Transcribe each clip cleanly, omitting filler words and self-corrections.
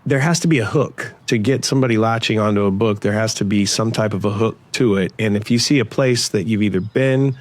there has to be a hook. To get somebody latching onto a book, there has to be some type of a hook to it. And if you see a place that you've either been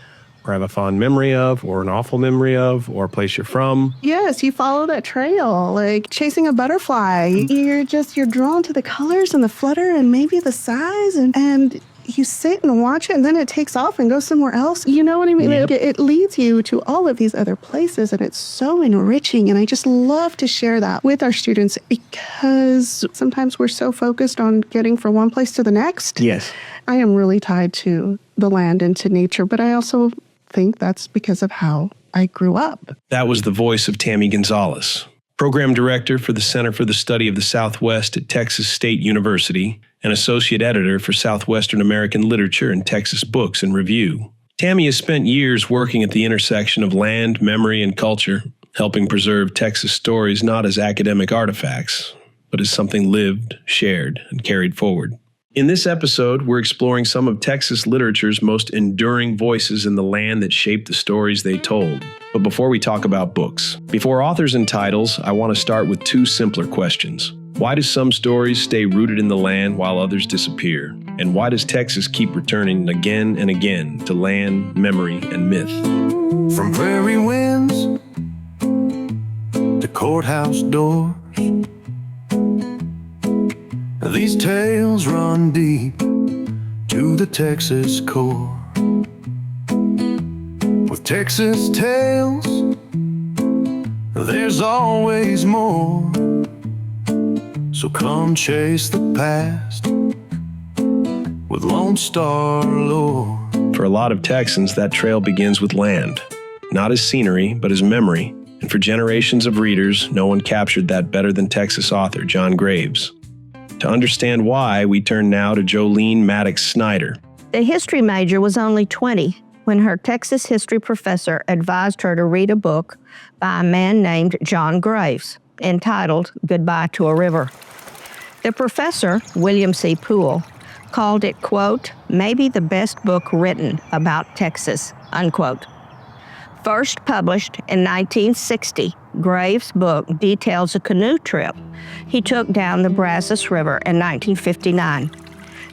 or have a fond memory of or an awful memory of or a place you're from. Yes, you follow that trail, like chasing a butterfly. You're drawn to the colors and the flutter and maybe the size and you sit and watch it and then it takes off and goes somewhere else. You know what I mean? Yep. It leads you to all of these other places and it's so enriching. And I just love to share that with our students because sometimes we're so focused on getting from one place to the next. Yes. I am really tied to the land and to nature, but I also think that's because of how I grew up. That was the voice of Tammy Gonzalez, Program Director for the Center for the Study of the Southwest at Texas State University and Associate Editor for Southwestern American Literature and Texas Books and Review. Tammy has spent years working at the intersection of land, memory, and culture, helping preserve Texas stories not as academic artifacts, but as something lived, shared, and carried forward. In this episode, we're exploring some of Texas literature's most enduring voices in the land that shaped the stories they told. But before we talk about books, before authors and titles, I want to start with two simpler questions. Why do some stories stay rooted in the land while others disappear? And why does Texas keep returning again and again to land, memory, and myth? From prairie winds to courthouse doors, these tales run deep to the Texas core. With Texas tales, there's always more. So come chase the past with Lone Star lore. For a lot of Texans, that trail begins with land, not as scenery, but as memory. And for generations of readers, no one captured that better than Texas author John Graves. To understand why, we turn now to Joleene Maddox Snider. The history major was only 20 when her Texas history professor advised her to read a book by a man named John Graves, entitled Goodbye to a River. The professor, William C. Poole, called it, quote, maybe the best book written about Texas, unquote. First published in 1960, Graves' book details a canoe trip he took down the Brazos River in 1959,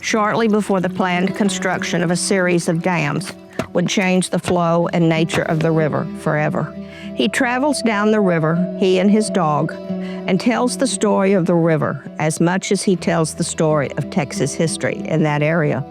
shortly before the planned construction of a series of dams would change the flow and nature of the river forever. He travels down the river, he and his dog, and tells the story of the river as much as he tells the story of Texas history in that area.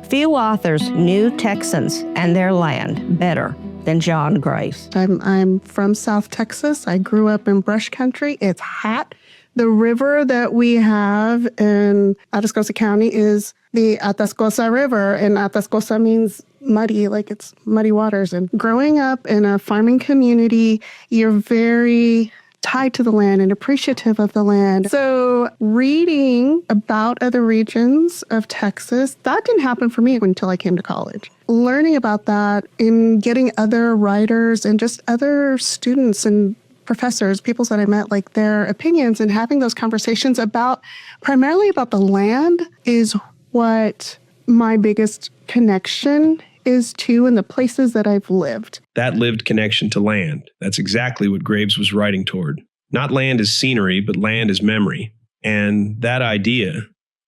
Few authors knew Texans and their land better than John Graves. I'm from South Texas. I grew up in brush country. It's hot. The river that we have in Atascosa County is the Atascosa River, and Atascosa means muddy, like it's muddy waters. And growing up in a farming community, you're very tied to the land and appreciative of the land. So reading about other regions of Texas, that didn't happen for me until I came to college. Learning about that and getting other writers and just other students and professors, people that I met, like their opinions and having those conversations about, primarily about the land, is what my biggest connection is to in the places that I've lived. That lived connection to land. That's exactly what Graves was writing toward. Not land as scenery, but land as memory. And that idea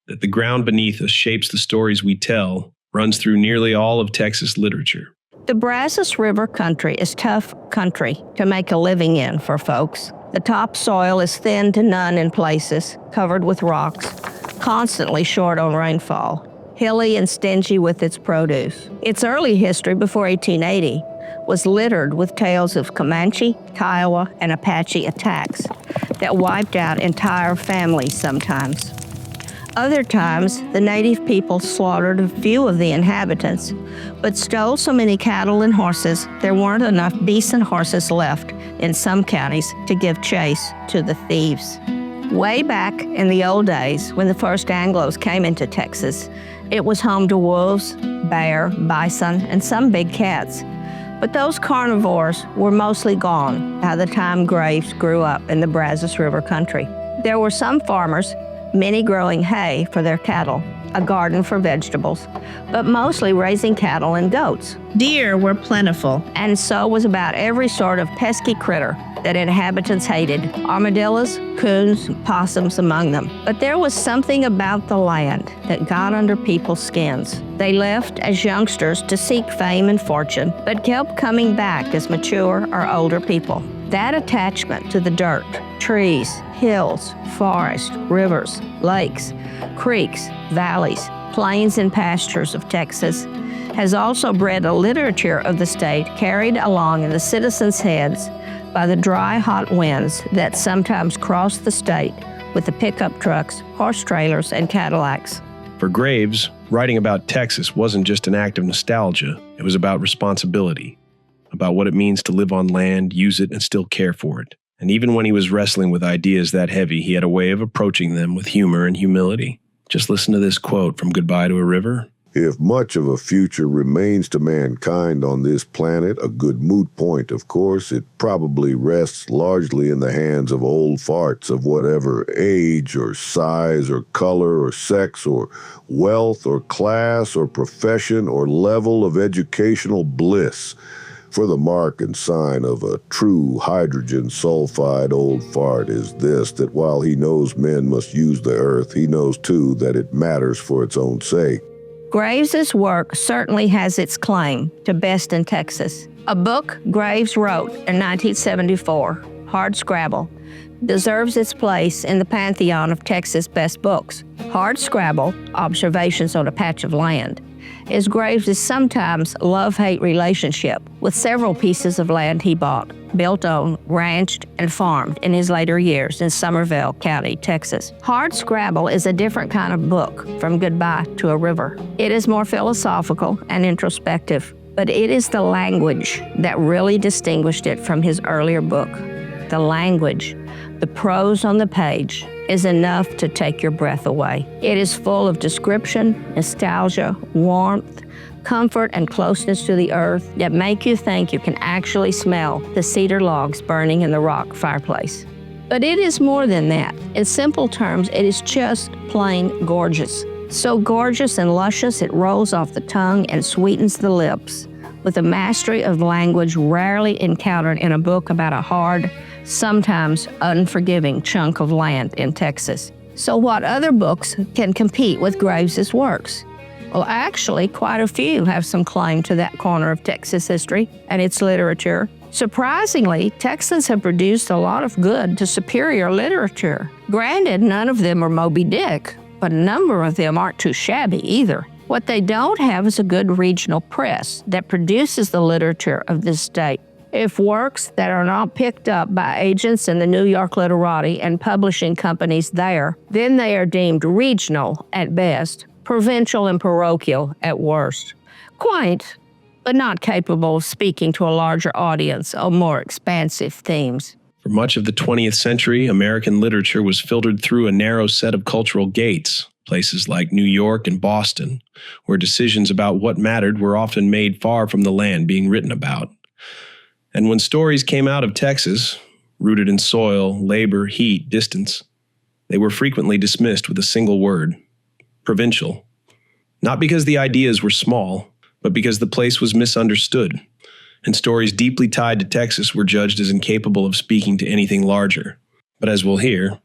that the ground beneath us shapes the stories we tell runs through nearly all of Texas literature. The Brazos River country is tough country to make a living in for folks. The topsoil is thin to none in places, covered with rocks, constantly short on rainfall, hilly and stingy with its produce. Its early history, before 1880, was littered with tales of Comanche, Kiowa, and Apache attacks that wiped out entire families sometimes. Other times, the native people slaughtered a few of the inhabitants, but stole so many cattle and horses, there weren't enough decent horses left in some counties to give chase to the thieves. Way back in the old days, when the first Anglos came into Texas, it was home to wolves, bear, bison, and some big cats. But those carnivores were mostly gone by the time Graves grew up in the Brazos River country. There were some farmers, many growing hay for their cattle, a garden for vegetables, but mostly raising cattle and goats. Deer were plentiful, And so was about every sort of pesky critter that inhabitants hated, armadillos, coons, possums among them. But there was something about the land that got under people's skins. They left as youngsters to seek fame and fortune, but kept coming back as mature or older people. That attachment to the dirt, trees, hills, forests, rivers, lakes, creeks, valleys, plains and pastures of Texas has also bred a literature of the state carried along in the citizens' heads by the dry, hot winds that sometimes cross the state with the pickup trucks, horse trailers, and Cadillacs. For Graves, writing about Texas wasn't just an act of nostalgia. It was about responsibility, about what it means to live on land, use it, and still care for it. And even when he was wrestling with ideas that heavy, he had a way of approaching them with humor and humility. Just listen to this quote from Goodbye to a River. If much of a future remains to mankind on this planet, a good moot point, of course, it probably rests largely in the hands of old farts of whatever age or size or color or sex or wealth or class or profession or level of educational bliss. For the mark and sign of a true hydrogen sulfide old fart is this, that while he knows men must use the earth, he knows too that it matters for its own sake. Graves's work certainly has its claim to best in Texas. A book Graves wrote in 1974, Hardscrabble, deserves its place in the pantheon of Texas best books. Hardscrabble, Observations on a Patch of Land, is Graves' sometimes love-hate relationship with several pieces of land he bought, built on, ranched, and farmed in his later years in Somervell County, Texas. Hardscrabble is a different kind of book from Goodbye to a River. It is more philosophical and introspective, but it is the language that really distinguished it from his earlier book. The language, the prose on the page, is enough to take your breath away. It is full of description, nostalgia, warmth, comfort, and closeness to the earth that make you think you can actually smell the cedar logs burning in the rock fireplace. But it is more than that. In simple terms, it is just plain gorgeous. So gorgeous and luscious it rolls off the tongue and sweetens the lips, with a mastery of language rarely encountered in a book about a hard, sometimes unforgiving chunk of land in Texas. So what other books can compete with Graves's works? Well, actually, quite a few have some claim to that corner of Texas history and its literature. Surprisingly, Texans have produced a lot of good to superior literature. Granted, none of them are Moby Dick, but a number of them aren't too shabby either. What they don't have is a good regional press that produces the literature of this state. If works that are not picked up by agents in the New York literati and publishing companies there, then they are deemed regional at best, provincial and parochial at worst. Quaint, but not capable of speaking to a larger audience on more expansive themes. For much of the 20th century, American literature was filtered through a narrow set of cultural gates, places like New York and Boston, where decisions about what mattered were often made far from the land being written about. And when stories came out of Texas, rooted in soil, labor, heat, distance, they were frequently dismissed with a single word: provincial. Not because the ideas were small, but because the place was misunderstood, and stories deeply tied to Texas were judged as incapable of speaking to anything larger. But as we'll hear,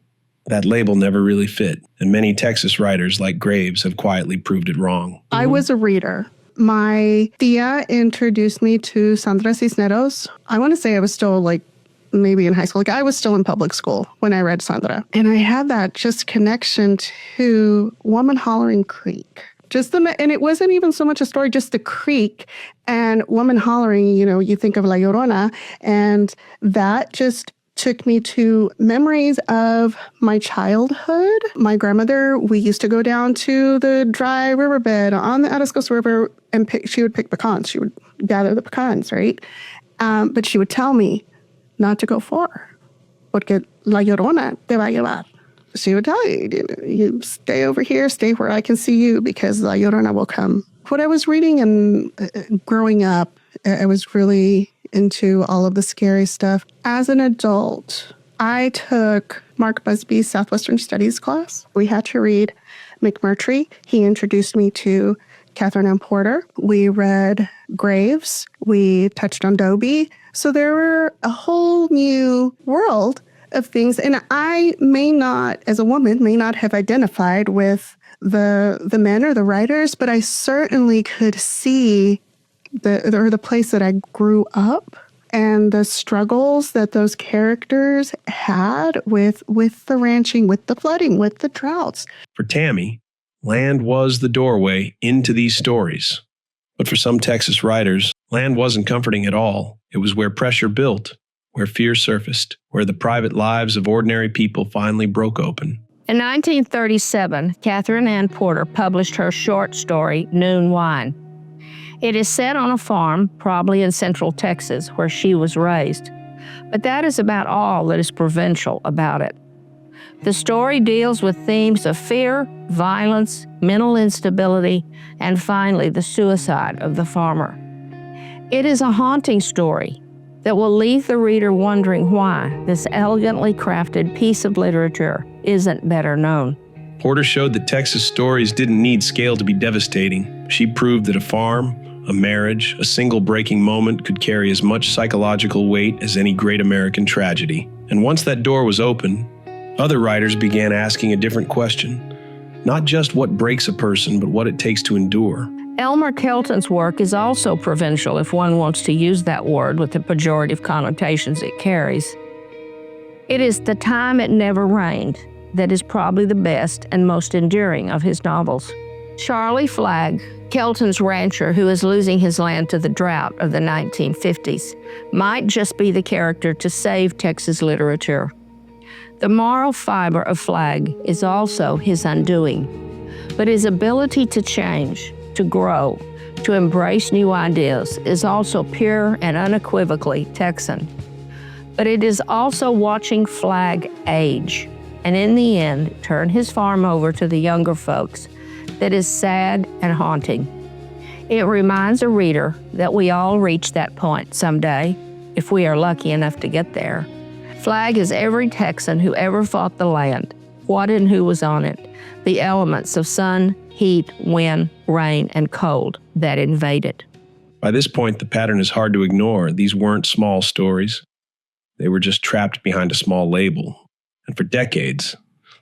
that label never really fit, and many Texas writers like Graves have quietly proved it wrong. I was a reader. My tia introduced me to Sandra Cisneros. I want to say I was still maybe in high school. I was still in public school when I read Sandra. And I had that just connection to Woman Hollering Creek. And it wasn't even so much a story, just the creek and Woman Hollering, you think of La Llorona. And that just took me to memories of my childhood. My grandmother, we used to go down to the dry riverbed on the Atascos River and she would pick pecans. She would gather the pecans, right? But she would tell me not to go far, porque La Llorona te va a llevar. She would tell you, you stay over here, stay where I can see you, because La Llorona will come. What I was reading and growing up, I was really into all of the scary stuff. As an adult, I took Mark Busby's Southwestern Studies class. We had to read McMurtry. He introduced me to Catherine M. Porter. We read Graves. We touched on Dobie. So there were a whole new world of things. And I may not, as a woman, may not have identified with the men or the writers, but I certainly could see the place that I grew up and the struggles that those characters had with the ranching, with the flooding, with the droughts. For Tammy, land was the doorway into these stories. But for some Texas writers, land wasn't comforting at all. It was where pressure built, where fear surfaced, where the private lives of ordinary people finally broke open. In 1937, Catherine Ann Porter published her short story, Noon Wine. It is set on a farm, probably in central Texas, where she was raised. But that is about all that is provincial about it. The story deals with themes of fear, violence, mental instability, and finally the suicide of the farmer. It is a haunting story that will leave the reader wondering why this elegantly crafted piece of literature isn't better known. Porter showed that Texas stories didn't need scale to be devastating. She proved that a farm, a marriage, a single breaking moment could carry as much psychological weight as any great American tragedy. And once that door was open, other writers began asking a different question. Not just what breaks a person, but what it takes to endure. Elmer Kelton's work is also provincial, if one wants to use that word with the pejorative connotations it carries. It is The Time It Never Rained that is probably the best and most enduring of his novels. Charlie Flagg, Kelton's rancher who is losing his land to the drought of the 1950s, might just be the character to save Texas literature. The moral fiber of Flagg is also his undoing, but his ability to change, to grow, to embrace new ideas is also pure and unequivocally Texan. But it is also watching Flagg age, and in the end, turn his farm over to the younger folks, that is sad and haunting. It reminds a reader that we all reach that point someday, if we are lucky enough to get there. Flagg is every Texan who ever fought the land, what and who was on it, the elements of sun, heat, wind, rain, and cold that invade it. By this point, the pattern is hard to ignore. These weren't small stories. They were just trapped behind a small label. And for decades,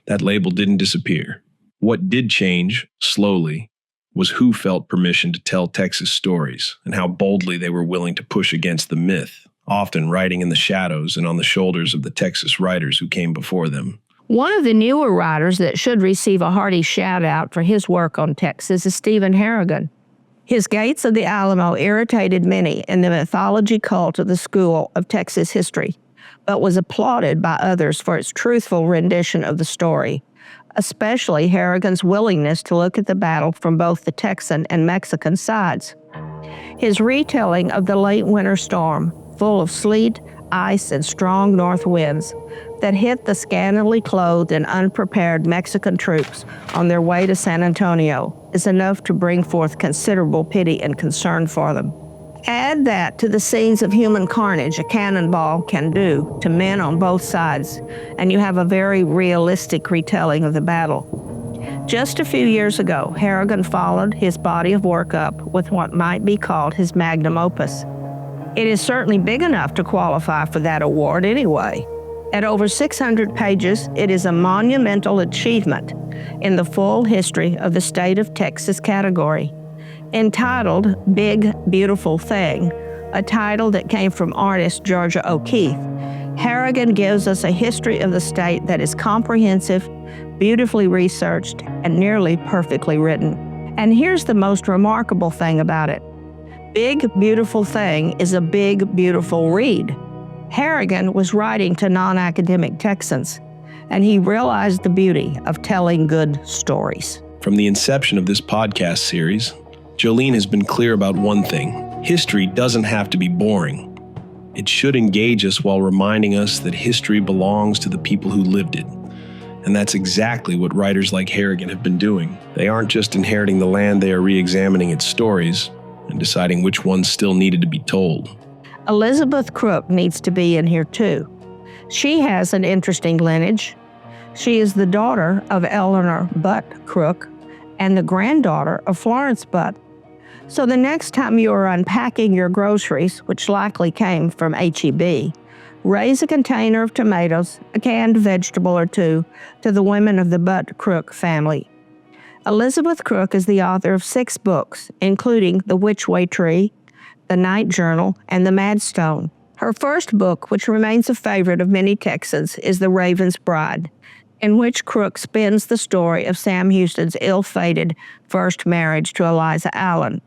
that label didn't disappear. What did change, slowly, was who felt permission to tell Texas stories and how boldly they were willing to push against the myth, often writing in the shadows and on the shoulders of the Texas writers who came before them. One of the newer writers that should receive a hearty shout-out for his work on Texas is Stephen Harrigan. His Gates of the Alamo irritated many in the mythology cult of the School of Texas History, but was applauded by others for its truthful rendition of the story, especially Harrigan's willingness to look at the battle from both the Texan and Mexican sides. His retelling of the late winter storm, full of sleet, ice, and strong north winds that hit the scantily clothed and unprepared Mexican troops on their way to San Antonio, is enough to bring forth considerable pity and concern for them. Add that to the scenes of human carnage a cannonball can do to men on both sides, and you have a very realistic retelling of the battle. Just a few years ago, Harrigan followed his body of work up with what might be called his magnum opus. It is certainly big enough to qualify for that award anyway. At over 600 pages, it is a monumental achievement in the full history of the state of Texas category. Entitled Big Beautiful Thing, a title that came from artist Georgia O'Keeffe, Harrigan gives us a history of the state that is comprehensive, beautifully researched, and nearly perfectly written. And here's the most remarkable thing about it. Big Beautiful Thing is a big, beautiful read. Harrigan was writing to non-academic Texans, and he realized the beauty of telling good stories. From the inception of this podcast series, Joleene has been clear about one thing. History doesn't have to be boring. It should engage us while reminding us that history belongs to the people who lived it. And that's exactly what writers like Harrigan have been doing. They aren't just inheriting the land, they are re-examining its stories and deciding which ones still needed to be told. Elizabeth Crook needs to be in here too. She has an interesting lineage. She is the daughter of Eleanor Butt Crook and the granddaughter of Florence Butt. So the next time you are unpacking your groceries, which likely came from H-E-B, raise a container of tomatoes, a canned vegetable or two, to the women of the Butt Crook family. Elizabeth Crook is the author of 6 books, including The Witchway Tree, The Night Journal, and The Madstone. Her first book, which remains a favorite of many Texans, is The Raven's Bride, in which Crook spins the story of Sam Houston's ill-fated first marriage to Eliza Allen.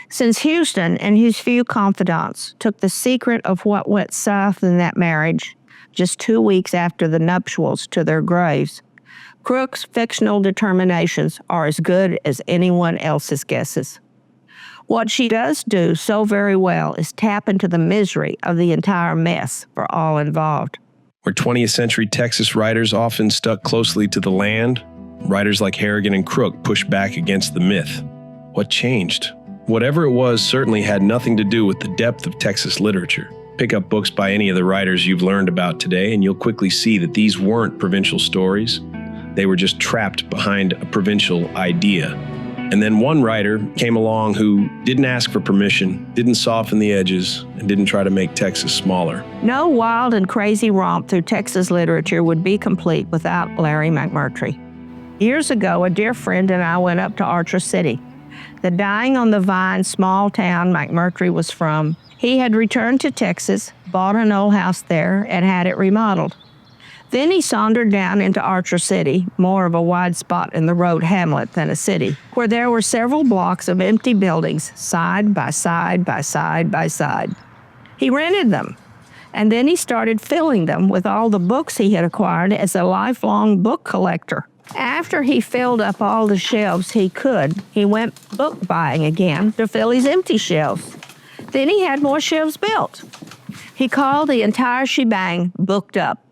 Since Houston and his few confidants took the secret of what went south in that marriage just 2 weeks after the nuptials to their graves, Crook's fictional determinations are as good as anyone else's guesses. What she does do so very well is tap into the misery of the entire mess for all involved. Where 20th century Texas writers often stuck closely to the land, writers like Harrigan and Crook pushed back against the myth. What changed? Whatever it was certainly had nothing to do with the depth of Texas literature. Pick up books by any of the writers you've learned about today, and you'll quickly see that these weren't provincial stories. They were just trapped behind a provincial idea. And then one writer came along who didn't ask for permission, didn't soften the edges, and didn't try to make Texas smaller. No wild and crazy romp through Texas literature would be complete without Larry McMurtry. Years ago, a dear friend and I went up to Archer City, the dying-on-the-vine small town McMurtry was from. He had returned to Texas, bought an old house there, and had it remodeled. Then he sauntered down into Archer City, more of a wide spot in the road hamlet than a city, where there were several blocks of empty buildings, side by side by side by side. He rented them, and then he started filling them with all the books he had acquired as a lifelong book collector. After he filled up all the shelves he could, he went book buying again to fill his empty shelves. Then he had more shelves built. He called the entire shebang Booked Up.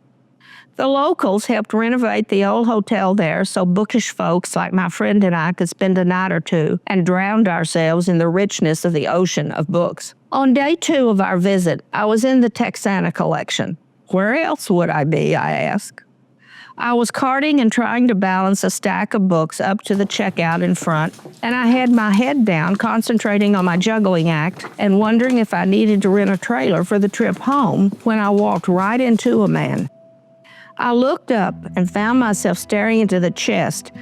The locals helped renovate the old hotel there so bookish folks like my friend and I could spend a night or two and drown ourselves in the richness of the ocean of books. On day 2 of our visit, I was in the Texana collection. Where else would I be, I asked. I was carting and trying to balance a stack of books up to the checkout in front, and I had my head down concentrating on my juggling act and wondering if I needed to rent a trailer for the trip home when I walked right into a man. I looked up and found myself staring into the chest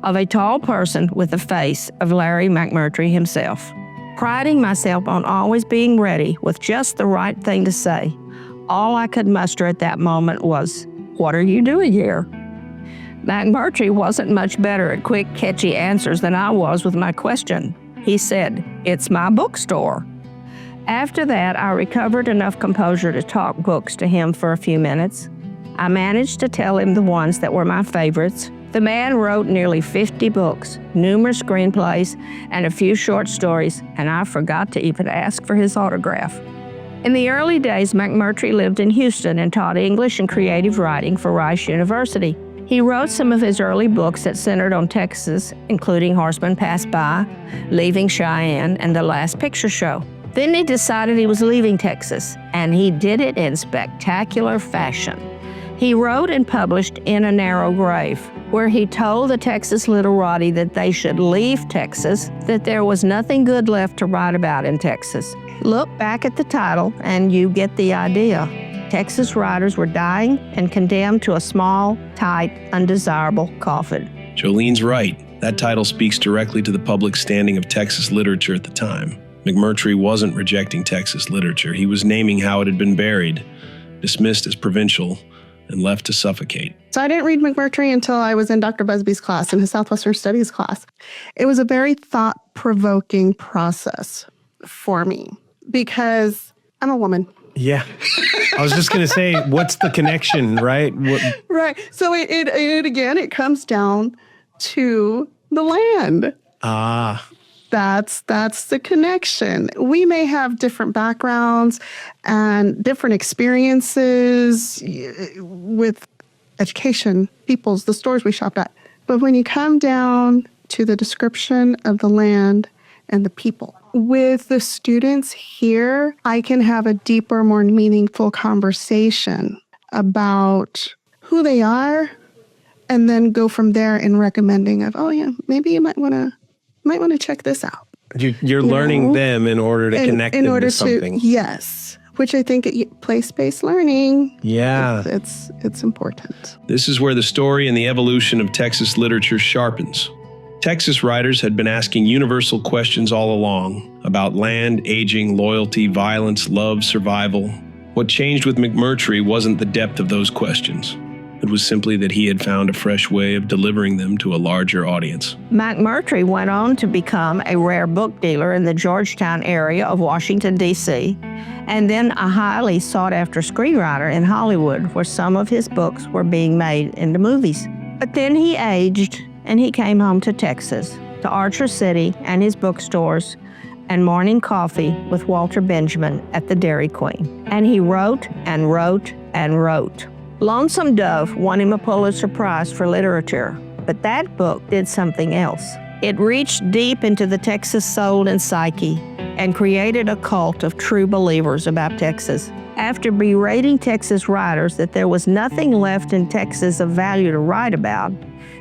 of a tall person with the face of Larry McMurtry himself. Priding myself on always being ready with just the right thing to say, all I could muster at that moment was, "What are you doing here?" McMurtry wasn't much better at quick, catchy answers than I was with my question. He said, "It's my bookstore." After that, I recovered enough composure to talk books to him for a few minutes. I managed to tell him the ones that were my favorites. The man wrote nearly 50 books, numerous screenplays, and a few short stories, and I forgot to even ask for his autograph. In the early days, McMurtry lived in Houston and taught English and creative writing for Rice University. He wrote some of his early books that centered on Texas, including Horsemen Pass By, Leaving Cheyenne, and The Last Picture Show. Then he decided he was leaving Texas, and he did it in spectacular fashion. He wrote and published In a Narrow Grave, where he told the Texas literati that they should leave Texas, that there was nothing good left to write about in Texas. Look back at the title and you get the idea. Texas writers were dying and condemned to a small, tight, undesirable coffin. Jolene's right. That title speaks directly to the public standing of Texas literature at the time. McMurtry wasn't rejecting Texas literature. He was naming how it had been buried, dismissed as provincial, and left to suffocate. So I didn't read McMurtry until I was in Dr. Busby's class, in his Southwestern Studies class. It was a very thought-provoking process for me because I'm a woman. Yeah. I was just going to say, what's the connection, right? Right. So it comes down to the land. That's the connection. We may have different backgrounds and different experiences with education, the stores we shopped at. But when you come down to the description of the land and the people, with the students here, I can have a deeper, more meaningful conversation about who they are and then go from there in recommending of, oh yeah, maybe you might want to check this out. You're learning them in order to connect them to something. Yes, which I think place-based learning. Yeah. It's important. This is where the story and the evolution of Texas literature sharpens. Texas writers had been asking universal questions all along about land, aging, loyalty, violence, love, survival. What changed with McMurtry wasn't the depth of those questions. It was simply that he had found a fresh way of delivering them to a larger audience. McMurtry went on to become a rare book dealer in the Georgetown area of Washington, D.C., and then a highly sought-after screenwriter in Hollywood, where some of his books were being made into movies. But then he aged, and he came home to Texas, to Archer City and his bookstores, and morning coffee with Walter Benjamin at the Dairy Queen. And he wrote and wrote and wrote. Lonesome Dove won him a Pulitzer Prize for literature, but that book did something else. It reached deep into the Texas soul and psyche and created a cult of true believers about Texas. After berating Texas writers that there was nothing left in Texas of value to write about,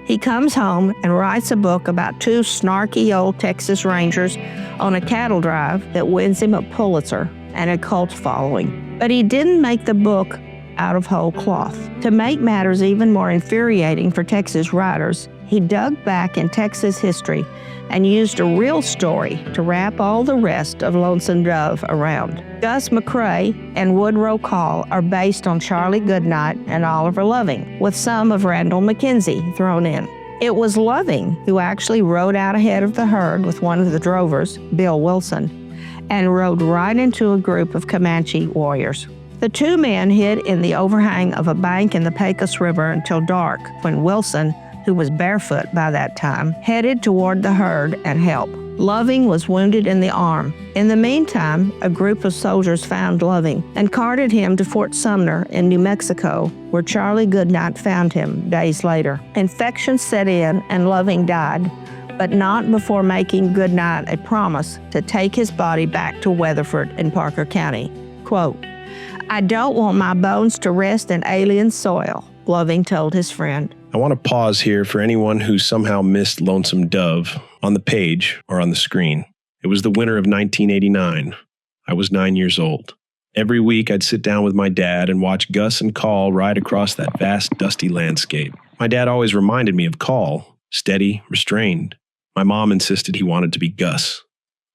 he comes home and writes a book about two snarky old Texas Rangers on a cattle drive that wins him a Pulitzer and a cult following. But he didn't make the book out of whole cloth. To make matters even more infuriating for Texas writers, he dug back in Texas history and used a real story to wrap all the rest of Lonesome Dove around. Gus McCrae and Woodrow Call are based on Charlie Goodnight and Oliver Loving, with some of Randall McKenzie thrown in. It was Loving who actually rode out ahead of the herd with one of the drovers, Bill Wilson, and rode right into a group of Comanche warriors. The two men hid in the overhang of a bank in the Pecos River until dark, when Wilson, who was barefoot by that time, headed toward the herd and helped. Loving was wounded in the arm. In the meantime, a group of soldiers found Loving and carted him to Fort Sumner in New Mexico, where Charlie Goodnight found him days later. Infection set in and Loving died, but not before making Goodnight a promise to take his body back to Weatherford in Parker County. Quote, "I don't want my bones to rest in alien soil," Loving told his friend. I want to pause here for anyone who somehow missed Lonesome Dove on the page or on the screen. It was the winter of 1989. I was 9 years old. Every week I'd sit down with my dad and watch Gus and Call ride across that vast, dusty landscape. My dad always reminded me of Call, steady, restrained. My mom insisted he wanted to be Gus.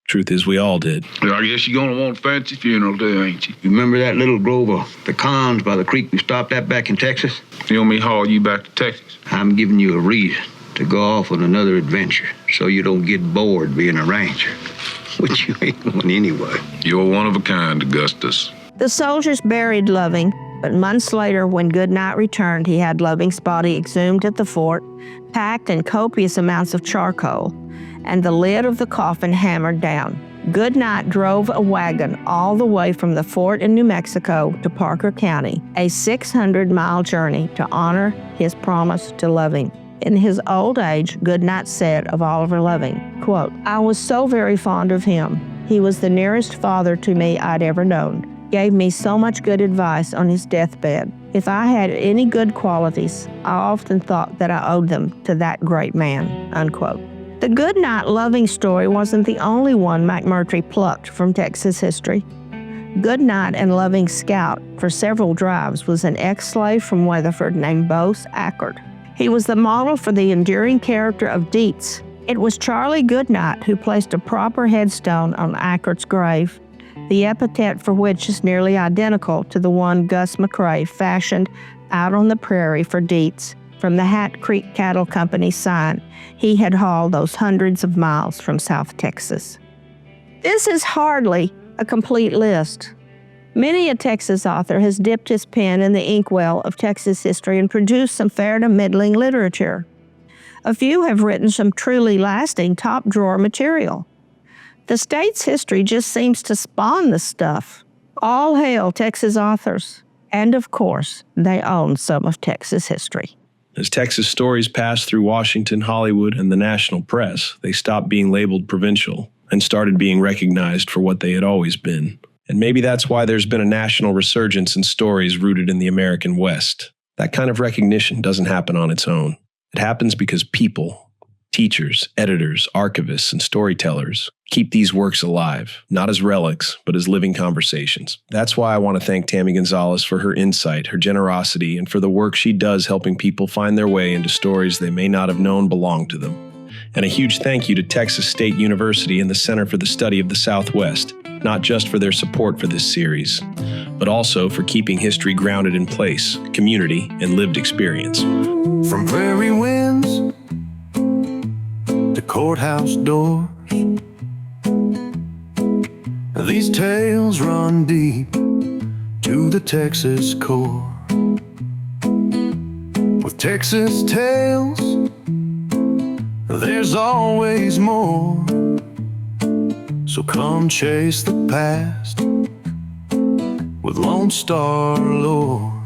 Truth is, we all did. Well, I guess you're gonna want a fancy funeral too, ain't you? You remember that little grove of pecans by the creek we stopped at back in Texas? You want me to haul you back to Texas? I'm giving you a reason to go off on another adventure so you don't get bored being a ranger, which you ain't one anyway. You're one of a kind, Augustus. The soldiers buried Loving, but months later, when Goodnight returned, he had Loving's body exhumed at the fort, packed in copious amounts of charcoal, and the lid of the coffin hammered down. Goodnight drove a wagon all the way from the fort in New Mexico to Parker County, a 600-mile journey to honor his promise to Loving. In his old age, Goodnight said of Oliver Loving, quote, "I was so very fond of him. He was the nearest father to me I'd ever known. Gave me so much good advice on his deathbed. If I had any good qualities, I often thought that I owed them to that great man," unquote. The Goodnight Loving story wasn't the only one McMurtry plucked from Texas history. Goodnight and Loving's scout for several drives was an ex-slave from Weatherford named Bose Ackert. He was the model for the enduring character of Dietz. It was Charlie Goodnight who placed a proper headstone on Ackert's grave, the epithet for which is nearly identical to the one Gus McCrae fashioned out on the prairie for Dietz from the Hat Creek Cattle Company sign he had hauled those hundreds of miles from South Texas. This is hardly a complete list. Many a Texas author has dipped his pen in the inkwell of Texas history and produced some fair to middling literature. A few have written some truly lasting top-drawer material. The state's history just seems to spawn the stuff. All hail Texas authors. And of course, they own some of Texas history. As Texas stories passed through Washington, Hollywood, and the national press, they stopped being labeled provincial and started being recognized for what they had always been. And maybe that's why there's been a national resurgence in stories rooted in the American West. That kind of recognition doesn't happen on its own. It happens because people, teachers, editors, archivists, and storytellers keep these works alive, not as relics, but as living conversations. That's why I want to thank Tammy Gonzalez for her insight, her generosity, and for the work she does helping people find their way into stories they may not have known belonged to them. And a huge thank you to Texas State University and the Center for the Study of the Southwest, not just for their support for this series, but also for keeping history grounded in place, community, and lived experience. From prairie winds to courthouse doors, these tales run deep to the Texas core. With Texas tales, there's always more. So come chase the past with Lone Star Lore.